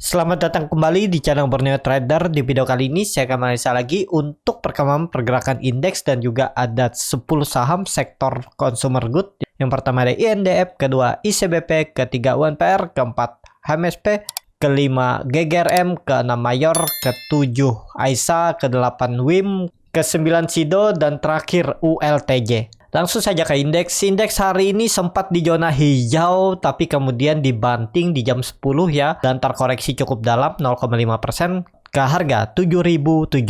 Selamat datang kembali di channel Borneo Trader. Di video kali ini saya akan analisa lagi untuk perkembangan pergerakan indeks dan juga ada 10 saham sektor consumer good. Yang pertama ada INDF, kedua ICBP, ketiga UNPR, keempat HMSP, kelima GGRM, keenam Mayor, ketujuh AISA, kedelapan WIM, kesembilan SIDO, dan terakhir ULTJ. Langsung saja ke indeks. Indeks hari ini sempat di zona hijau tapi kemudian dibanting di jam 10 ya dan terkoreksi cukup dalam 0,5% ke harga 7.017.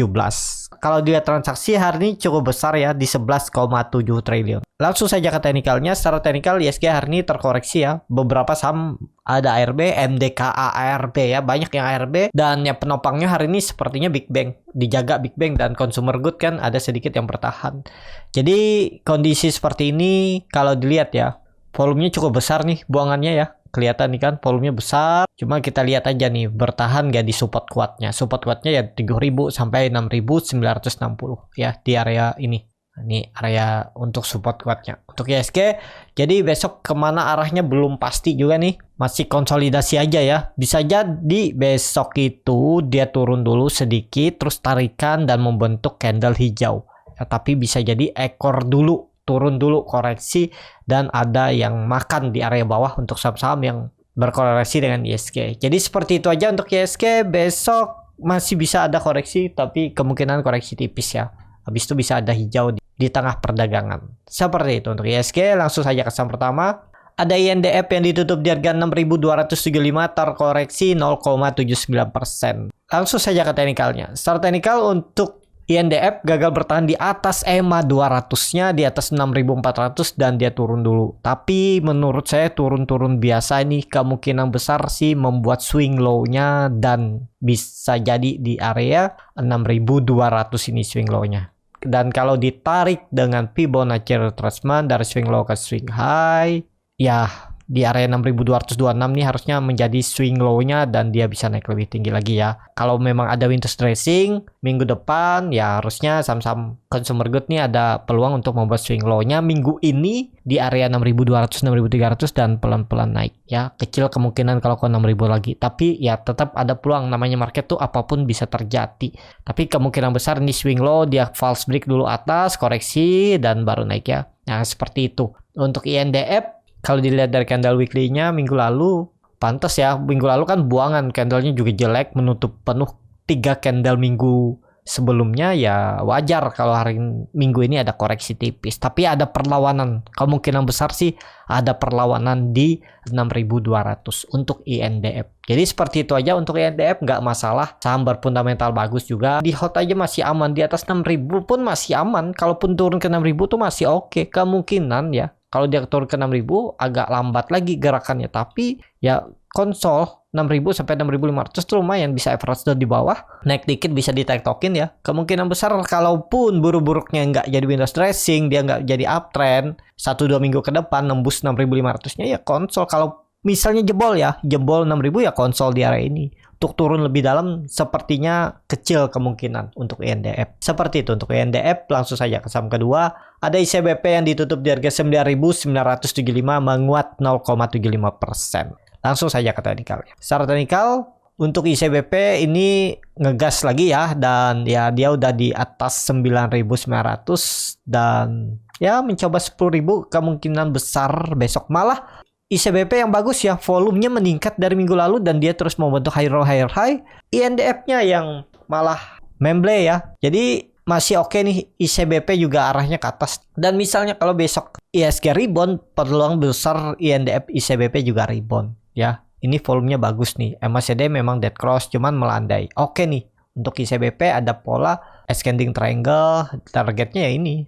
Kalau dilihat transaksi hari ini cukup besar ya di 11,7 triliun. Langsung saja ke teknikalnya. Secara teknikal ISG hari ini terkoreksi ya. Beberapa saham ada ARB, MDKA, ARB ya. Banyak yang ARB dan yang penopangnya hari ini sepertinya Big Bang. Dijaga Big Bang dan consumer good kan ada sedikit yang bertahan. Jadi kondisi seperti ini kalau dilihat ya, volumenya cukup besar nih buangannya ya. Kelihatan nih kan volumenya besar. Cuma kita lihat aja nih bertahan gak di support kuatnya. Support kuatnya ya 3.000 sampai 6.960 ya di area ini. Ini area untuk support kuatnya. Untuk ISG, jadi besok kemana arahnya belum pasti juga nih. Masih konsolidasi aja ya. Bisa jadi besok itu dia turun dulu sedikit, terus tarikan dan membentuk candle hijau. Ya, tapi bisa jadi ekor dulu, turun dulu koreksi, dan ada yang makan di area bawah untuk saham-saham yang berkorelasi dengan ISG. Jadi seperti itu aja untuk ISG. Besok masih bisa ada koreksi, tapi kemungkinan koreksi tipis ya. Habis itu bisa ada hijau di tengah perdagangan. Seperti itu untuk ISG. Langsung saja ke saham pertama. Ada INDF yang ditutup di harga 6.275 terkoreksi 0,79%. Langsung saja ke teknikalnya. Secara teknikal untuk INDF gagal bertahan di atas EMA 200-nya di atas 6.400 dan dia turun dulu. Tapi menurut saya turun-turun biasa ini kemungkinan besar sih membuat swing low-nya dan bisa jadi di area 6.200 ini swing low-nya. Dan kalau ditarik dengan Fibonacci retracement dari swing low ke swing high, ya di area 6.226 nih harusnya menjadi swing low-nya dan dia bisa naik lebih tinggi lagi ya. Kalau memang ada windows dressing minggu depan ya harusnya saham-saham consumer good nih ada peluang untuk membuat swing low-nya minggu ini di area 6.200 6.300 dan pelan-pelan naik ya. Kecil kemungkinan kalau ke 6.000 lagi, tapi ya tetap ada peluang, namanya market tuh apapun bisa terjadi. Tapi kemungkinan besar ini swing low, dia false break dulu atas, koreksi dan baru naik ya. Nah, seperti itu. Untuk INDF kalau dilihat dari candle weekly-nya minggu lalu pantas ya. Minggu lalu kan buangan, candlenya juga jelek, menutup penuh 3 candle minggu sebelumnya ya wajar kalau hari minggu ini ada koreksi tipis. Tapi ada perlawanan, kemungkinan besar sih ada perlawanan di 6.200 untuk INDF. Jadi seperti itu aja untuk INDF, nggak masalah. Saham berfundamental bagus juga. Di hold aja masih aman, di atas 6.000 pun masih aman. Kalaupun turun ke 6.000 tuh masih oke. Kemungkinan ya kalau dia turun ke 6.000 agak lambat lagi gerakannya. Tapi ya konsol 6.000 sampai 6.500 tuh lumayan, bisa average di bawah. Naik dikit bisa ditektokin ya. Kemungkinan besar kalaupun buruk-buruknya nggak jadi windows dressing, dia nggak jadi uptrend 1-2 minggu ke depan nembus 6.500-nya ya konsol. Kalau misalnya jebol 6.000 ya konsol di area ini. Untuk turun lebih dalam sepertinya kecil kemungkinan untuk INDF. Seperti itu untuk INDF. Langsung saja ke saham kedua. Ada ICBP yang ditutup di harga 9.975 menguat 0,75%. Langsung saja ke teknikalnya. Secara teknikal untuk ICBP ini ngegas lagi ya, dan ya dia udah di atas 9.900 dan ya mencoba 10.000 kemungkinan besar besok. Malah ICBP yang bagus ya, volumenya meningkat dari minggu lalu dan dia terus membentuk higher low higher high. INDF-nya yang malah memble ya. Jadi masih oke nih, ICBP juga arahnya ke atas. Dan misalnya kalau besok ISG rebound, peluang besar INDF ICBP juga rebound ya. Ini volumenya bagus nih. MACD memang dead cross cuman melandai. Oke nih. Untuk ICBP ada pola ascending triangle, targetnya ya ini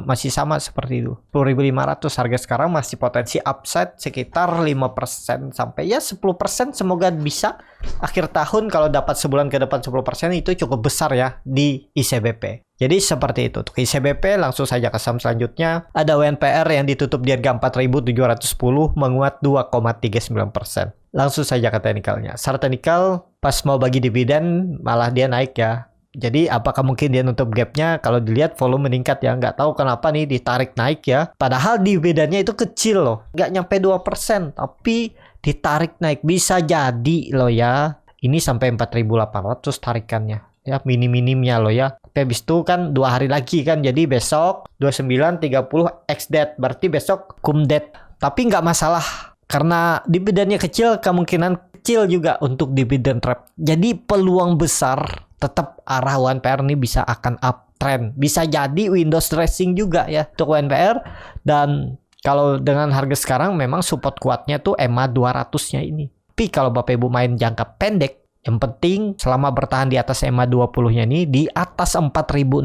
masih sama seperti itu 10.500. Harga sekarang masih potensi upside sekitar 5% sampai ya 10%. Semoga bisa akhir tahun kalau dapat sebulan ke depan 10% itu cukup besar ya di ICBP. Jadi seperti itu untuk ICBP. Langsung saja ke saham selanjutnya. Ada UNPR yang ditutup di harga 4.710 menguat 2,39%. Langsung saja ke teknikalnya. Secara teknikal pas mau bagi dividen malah dia naik ya. Jadi apakah mungkin dia nutup gapnya? Kalau dilihat volume meningkat ya. Nggak tahu kenapa nih ditarik naik ya. Padahal dividennya itu kecil loh. Nggak nyampe 2%. Tapi ditarik naik. Bisa jadi loh ya. Ini sampai 4.800 tarikannya. Ya, minim-minimnya loh ya. Tapi habis itu kan 2 hari lagi kan. Jadi besok 29, 30 ex-date. Berarti besok cum-date. Tapi nggak masalah. Karena dividennya kecil, kemungkinan kecil juga untuk dividen trap. Jadi peluang besar tetap arah UNPR ini bisa akan uptrend. Bisa jadi Windows dressing juga ya untuk UNPR. Dan kalau dengan harga sekarang memang support kuatnya tuh EMA 200-nya ini. Tapi kalau Bapak Ibu main jangka pendek, yang penting selama bertahan di atas EMA 20-nya ini, di atas 4.600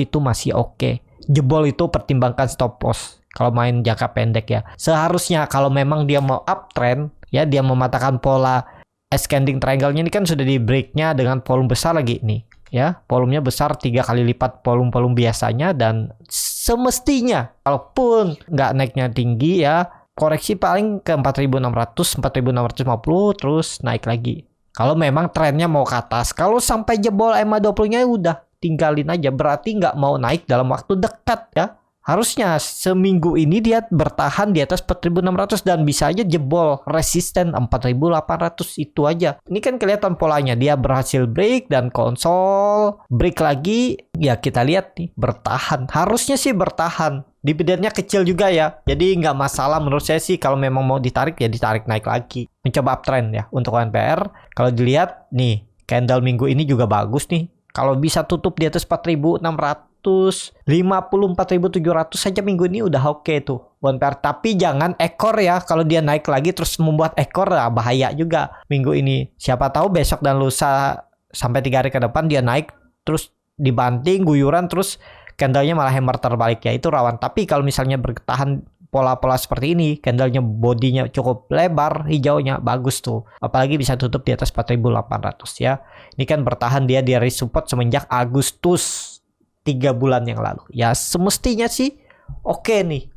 itu masih oke. Jebol itu pertimbangkan stop loss. Kalau main jangka pendek ya. Seharusnya kalau memang dia mau uptrend, ya dia mematahkan pola ascending triangle-nya ini kan sudah di break-nya dengan volume besar lagi nih. Ya, volumenya besar 3 kali lipat volume biasanya dan semestinya kalaupun nggak naiknya tinggi ya, koreksi paling ke 4.600, 4.650 terus naik lagi. Kalau memang trennya mau ke atas, kalau sampai jebol EMA 20-nya udah tinggalin aja, berarti nggak mau naik dalam waktu dekat ya. Harusnya seminggu ini dia bertahan di atas 4.600 dan bisa aja jebol resisten 4.800 itu aja. Ini kan kelihatan polanya, dia berhasil break dan konsol break lagi. Ya kita lihat nih bertahan. Harusnya sih bertahan. Dividennya kecil juga ya. Jadi nggak masalah menurut saya sih kalau memang mau ditarik ya ditarik naik lagi. Mencoba uptrend ya untuk UNPR. Kalau dilihat nih candle minggu ini juga bagus nih. Kalau bisa tutup di atas 4.600 54.700 saja minggu ini udah oke tuh UNPR. Tapi jangan ekor ya. Kalau dia naik lagi terus membuat ekor ya bahaya juga minggu ini. Siapa tahu besok dan lusa sampai 3 hari ke depan dia naik terus dibanting guyuran terus candlenya malah hammer terbalik ya, itu rawan. Tapi kalau misalnya bertahan pola-pola seperti ini, candlenya bodinya cukup lebar hijaunya, bagus tuh. Apalagi bisa tutup di atas 4.800 ya. Ini kan bertahan dia di area support semenjak Agustus 3 bulan yang lalu. Ya semestinya sih oke nih.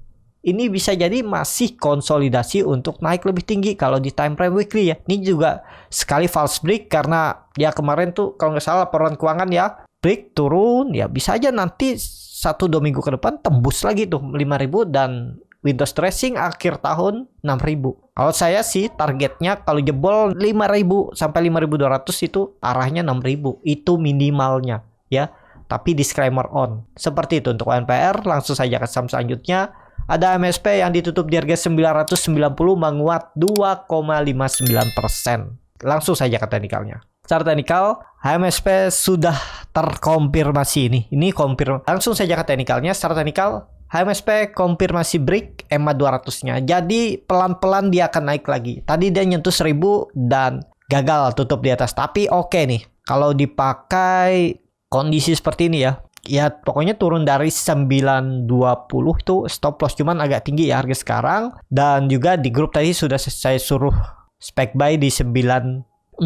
Ini bisa jadi masih konsolidasi untuk naik lebih tinggi kalau di time frame weekly ya. Ini juga sekali false break karena ya kemarin tuh kalau nggak salah laporan keuangan ya break turun ya, bisa aja nanti 1-2 minggu ke depan tembus lagi tuh 5.000 dan Windows dressing akhir tahun 6.000. Kalau saya sih targetnya kalau jebol 5.000 sampai 5.200 itu arahnya 6.000. Itu minimalnya ya. Tapi disclaimer on. Seperti itu untuk UNPR. Langsung saja ke saham selanjutnya. Ada MSP yang ditutup di harga 990 menguat 2,59%. Langsung saja ke teknikalnya. Secara teknikal, HMSP sudah terkonfirmasi ini. Ini konfirmasi. Langsung saja ke teknikalnya. Secara teknikal, HMSP konfirmasi break EMA 200-nya. Jadi pelan-pelan dia akan naik lagi. Tadi dia nyentuh 1000 dan gagal tutup di atas. Tapi oke nih. Kalau dipakai kondisi seperti ini ya. Ya pokoknya turun dari 920 tuh stop loss, cuman agak tinggi ya harga sekarang. Dan juga di grup tadi sudah saya suruh spec buy di 965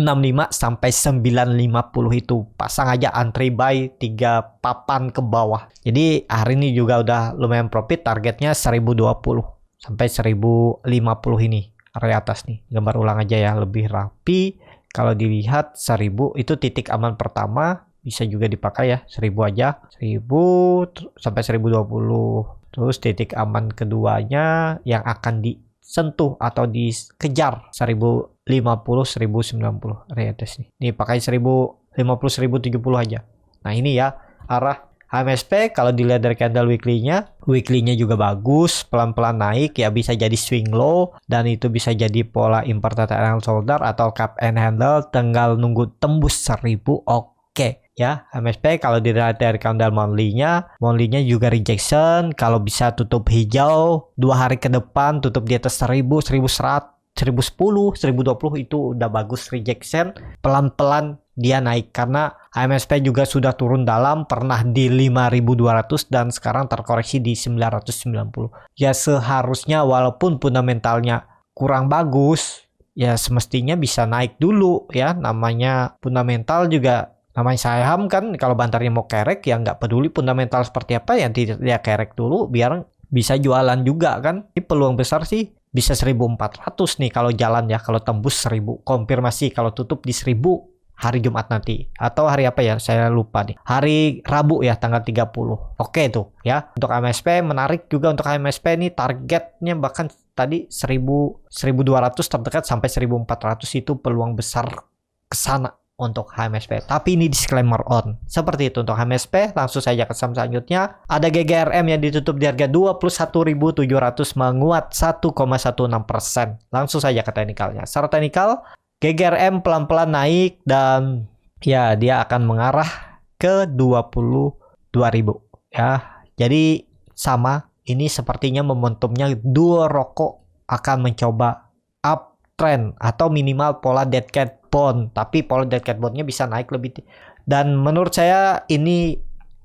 sampai 950 itu. Pasang aja antri buy 3 papan ke bawah. Jadi hari ini juga udah lumayan profit, targetnya 1020 sampai 1050 ini. Area atas nih. Gambar ulang aja ya lebih rapi. Kalau dilihat 1000 itu titik aman pertama. Bisa juga dipakai ya 1000 aja 1000 sampai 1020. Terus titik aman keduanya yang akan disentuh atau dikejar 1050 1090 reates nih. Nih pakai 1050 1070 aja. Nah ini ya arah HMSP. Kalau dilihat dari candle weekly-nya juga bagus, pelan-pelan naik ya, bisa jadi swing low dan itu bisa jadi pola inverted and shoulder atau cup and handle, tinggal nunggu tembus 1000. Oke ya, MSP kalau dilihat dari candle monthly-nya juga rejection. Kalau bisa tutup hijau 2 hari ke depan, tutup di atas 1000, 1100, 1010, 1020 itu udah bagus rejection. Pelan-pelan dia naik karena MSP juga sudah turun dalam, pernah di 5200 dan sekarang terkoreksi di 990. Ya seharusnya walaupun fundamentalnya kurang bagus, ya semestinya bisa naik dulu ya. Namanya fundamental juga, namanya saham kan, kalau bantarnya mau kerek ya nggak peduli fundamental seperti apa, yang dia kerek dulu biar bisa jualan juga kan. Ini peluang besar sih bisa 1400 nih kalau jalan ya, kalau tembus 1000. Konfirmasi kalau tutup di 1000 hari Jumat nanti atau hari apa ya saya lupa nih, hari Rabu ya tanggal 30. Oke tuh ya. Untuk MSP menarik juga. Untuk MSP nih targetnya bahkan tadi 1000 1200 terdekat sampai 1400 itu peluang besar ke sana untuk HMSP. Tapi ini disclaimer on. Seperti itu untuk HMSP. Langsung saja ke saham selanjutnya. Ada GGRM yang ditutup di harga 21.700 menguat 1,16%. Langsung saja ke teknikalnya. Secara teknikal, GGRM pelan-pelan naik dan ya dia akan mengarah ke 22.000 ya. Jadi sama, ini sepertinya momentumnya dua rokok akan mencoba uptrend atau minimal pola dead cat bond, tapi pola dead cat bondnya bisa naik lebih dan menurut saya ini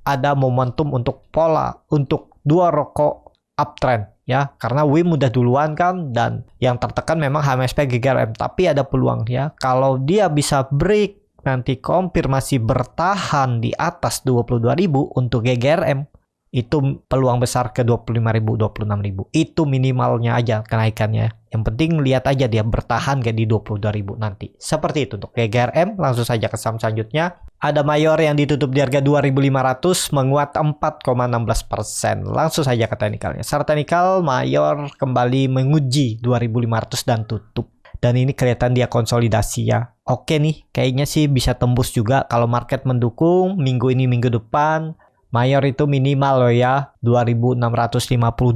ada momentum untuk pola untuk dua rokok uptrend ya, karena WIM udah duluan kan dan yang tertekan memang HMSP GGRM, tapi ada peluang ya kalau dia bisa break nanti konfirmasi bertahan di atas 22.000 untuk GGRM, itu peluang besar ke 25.000, 26.000. Itu minimalnya aja kenaikannya. Yang penting lihat aja dia bertahan gak di 22.000 nanti. Seperti itu untuk GGRM. Langsung saja ke saham selanjutnya. Ada Mayor yang ditutup di harga 2.500 menguat 4,16%. Langsung saja ke teknikalnya. Secara teknikal Mayor kembali menguji 2.500 dan tutup. Dan ini kelihatan dia konsolidasi ya. Oke nih, kayaknya sih bisa tembus juga kalau market mendukung minggu ini minggu depan. Mayor itu minimal loh ya, 2.650,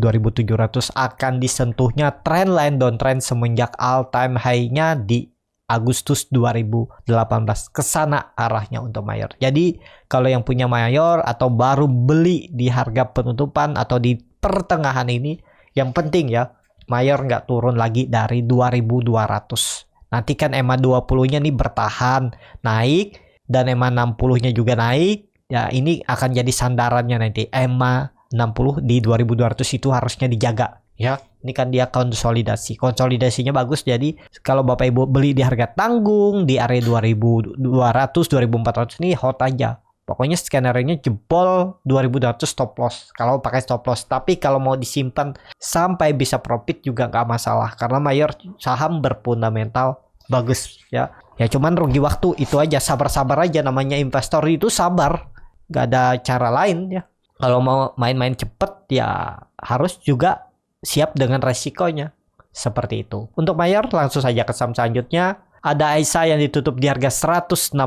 2.700 akan disentuhnya trendline downtrend semenjak all time high-nya di Agustus 2018. Kesana arahnya untuk Mayor. Jadi kalau yang punya Mayor atau baru beli di harga penutupan atau di pertengahan ini, yang penting ya, Mayor nggak turun lagi dari 2.200. Nanti kan EMA 20-nya nih bertahan, naik, dan EMA 60-nya juga naik. Ya ini akan jadi sandarannya nanti. EMA 60 di 2200 itu harusnya dijaga ya. Ini kan dia konsolidasi. Konsolidasinya bagus, jadi kalau Bapak Ibu beli di harga tanggung di area 2200, 2400 ini hot aja. Pokoknya skenario-nya jebol 2200 stop loss kalau pakai stop loss. Tapi kalau mau disimpan sampai bisa profit juga nggak masalah karena Mayor saham berfundamental bagus ya. Ya cuman rugi waktu itu aja, sabar-sabar aja, namanya investor itu sabar. Gak ada cara lain ya. Kalau mau main-main cepet ya harus juga siap dengan resikonya. Seperti itu. Untuk Mayor langsung saja ke saham selanjutnya. Ada AISA yang ditutup di harga 167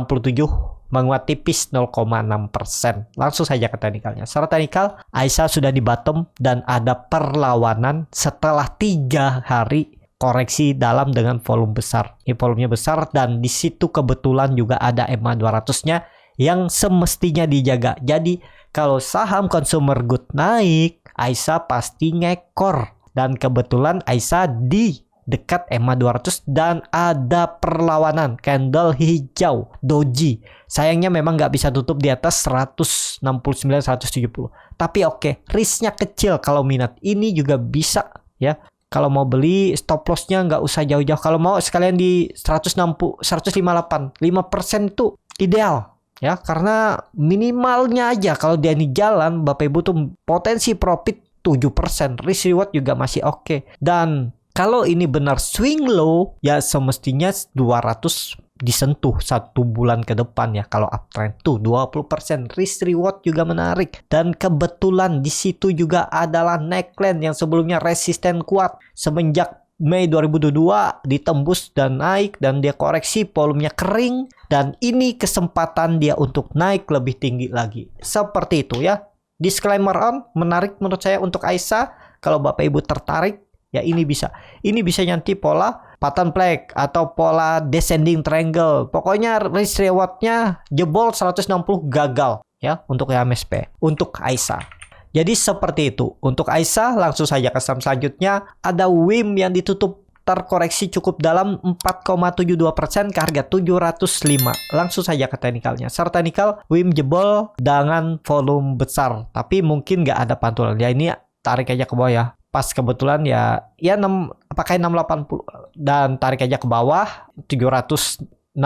menguat tipis 0,6%. Langsung saja ke teknikalnya. Secara teknikal AISA sudah di bottom dan ada perlawanan setelah 3 hari koreksi dalam dengan volume besar. Ini volumenya besar dan di situ kebetulan juga ada EMA 200-nya yang semestinya dijaga. Jadi kalau saham consumer good naik, AISA pasti ngekor. Dan kebetulan AISA di dekat EMA 200 dan ada perlawanan candle hijau doji. Sayangnya memang nggak bisa tutup di atas 169 170. Tapi oke, risknya kecil kalau minat. Ini juga bisa ya. Kalau mau beli stop lossnya nggak usah jauh-jauh. Kalau mau sekalian di 160 158 5% itu ideal. Ya, karena minimalnya aja kalau dia ini jalan, Bapak Ibu tuh potensi profit 7%, risk reward juga masih oke. Dan kalau ini benar swing low, ya semestinya 200 disentuh 1 bulan ke depan ya. Kalau uptrend tuh 20%, risk reward juga menarik. Dan kebetulan di situ juga adalah neckline yang sebelumnya resisten kuat semenjak Mei 2022 ditembus dan naik dan dia koreksi, volumenya kering dan ini kesempatan dia untuk naik lebih tinggi lagi. Seperti itu ya. Disclaimer on, menarik menurut saya untuk AISA. Kalau Bapak Ibu tertarik, ya ini bisa. Ini bisa nanti pola pattern flag atau pola descending triangle. Pokoknya risk rewardnya jebol 160 gagal ya untuk HMSP, untuk AISA. Jadi seperti itu. Untuk AISA langsung saja ke saham selanjutnya. Ada WIM yang ditutup terkoreksi cukup dalam 4,72% ke harga 705. Langsung saja ke teknikalnya. Secara teknikal WIM jebol dengan volume besar. Tapi mungkin nggak ada pantulan. Ya ini tarik aja ke bawah ya. Pas kebetulan ya 6, pakai 680 dan tarik aja ke bawah 690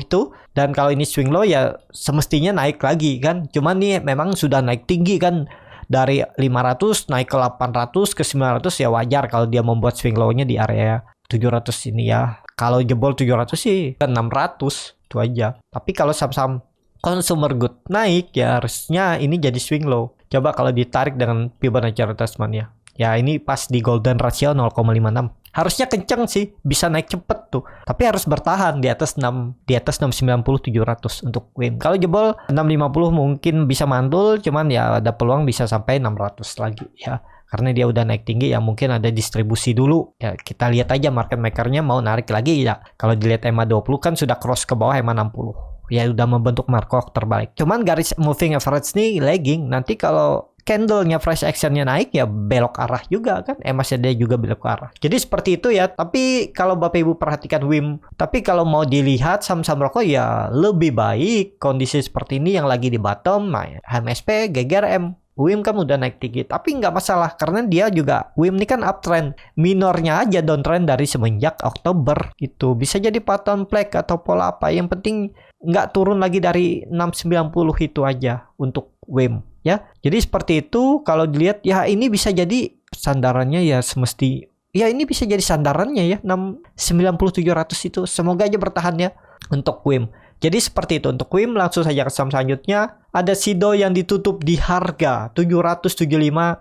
itu. Dan kalau ini swing low ya semestinya naik lagi kan. Cuman nih memang sudah naik tinggi kan. Dari 500 naik ke 800 ke 900 ya wajar kalau dia membuat swing low-nya di area 700 ini ya. Kalau jebol 700 sih ke 600 itu aja. Tapi kalau saham-saham consumer good naik ya harusnya ini jadi swing low. Coba kalau ditarik dengan Fibonacci retracement ya. Ya ini pas di golden ratio 0,56. harusnya kenceng sih, bisa naik cepet tuh. Tapi harus bertahan di atas 690 700 untuk WIM. Kalau jebol 650 mungkin bisa mantul, cuman ya ada peluang bisa sampai 600 lagi ya. Karena dia udah naik tinggi ya, mungkin ada distribusi dulu. Ya kita lihat aja market makernya mau narik lagi ya. Kalau dilihat EMA 20 kan sudah cross ke bawah EMA 60. Ya udah membentuk markov terbalik. Cuman garis moving average nih lagging. Nanti kalau candlenya fresh actionnya naik ya belok arah juga kan, MACD juga belok arah. Jadi seperti itu ya. Tapi kalau Bapak Ibu perhatikan WIM, tapi kalau mau dilihat saham-saham rokok ya lebih baik kondisi seperti ini yang lagi di bottom. Nah, HMSP, GGRM, WIM kan udah naik tinggi, tapi nggak masalah karena dia juga WIM ini kan uptrend, minornya aja downtrend dari semenjak Oktober. Itu bisa jadi pattern flag atau pola apa, yang penting nggak turun lagi dari 690 itu aja untuk WIM ya. Jadi seperti itu. Kalau dilihat ya ini bisa jadi sandarannya ya, semesti ya ini bisa jadi sandarannya ya 690 700 itu. Semoga aja bertahan ya untuk WIM. Jadi seperti itu untuk WIM. Langsung saja ke saham selanjutnya. Ada SIDO yang ditutup di harga 775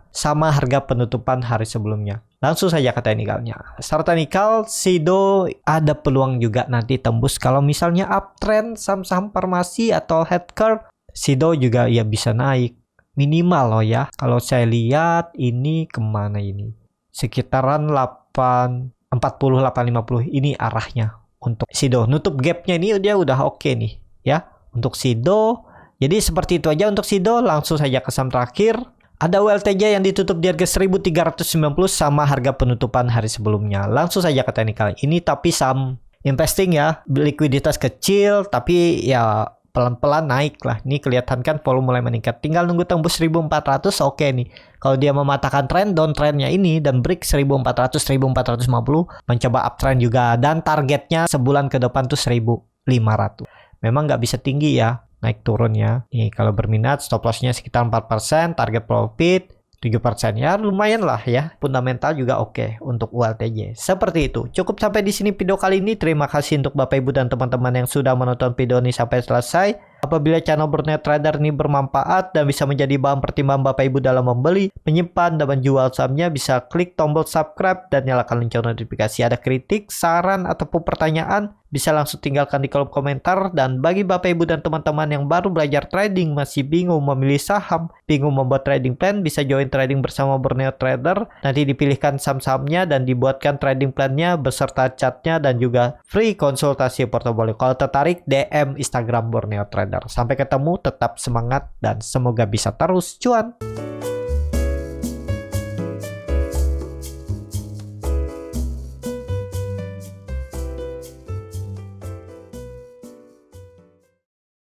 sama harga penutupan hari sebelumnya. Langsung saja ke teknikalnya. Secara teknikal, SIDO ada peluang juga nanti tembus kalau misalnya uptrend saham-saham farmasi atau healthcare. SIDO juga ya bisa naik minimal loh ya. Kalau saya lihat ini kemana ini? Sekitaran 840 850 ini arahnya. Untuk SIDO nutup gapnya ini dia udah oke nih ya untuk SIDO. Jadi seperti itu aja untuk SIDO. Langsung saja ke saham terakhir. Ada WLTJ yang ditutup di harga 1390 sama harga penutupan hari sebelumnya. Langsung saja ke teknikal. Ini tapi saham investing ya, likuiditas kecil tapi ya pelan-pelan naik lah. Ini kelihatan kan volume mulai meningkat. Tinggal nunggu tembus 1400 oke nih. Kalau dia mematahkan tren downtrendnya ini dan break 1400 1450 mencoba uptrend juga, dan targetnya sebulan ke depan tuh 1500. Memang nggak bisa tinggi ya naik turun ya. Nih kalau berminat stop lossnya sekitar 4%, target profit 7% ya, lumayan lah ya. Fundamental juga oke untuk ULTJ. Seperti itu. Cukup sampai di sini video kali ini. Terima kasih untuk Bapak Ibu dan teman-teman yang sudah menonton video ini sampai selesai. Apabila channel Borneo Trader ini bermanfaat dan bisa menjadi bahan pertimbangan Bapak Ibu dalam membeli, menyimpan, dan menjual sahamnya, bisa klik tombol subscribe dan nyalakan lonceng notifikasi. Ada kritik, saran, ataupun pertanyaan, bisa langsung tinggalkan di kolom komentar. Dan bagi Bapak Ibu dan teman-teman yang baru belajar trading, masih bingung memilih saham, bingung membuat trading plan, bisa join trading bersama Borneo Trader. Nanti dipilihkan saham-sahamnya dan dibuatkan trading plannya beserta chartnya dan juga free konsultasi portofolio. Kalau tertarik, DM Instagram Borneo Trader. Sampai ketemu, tetap semangat dan semoga bisa terus cuan.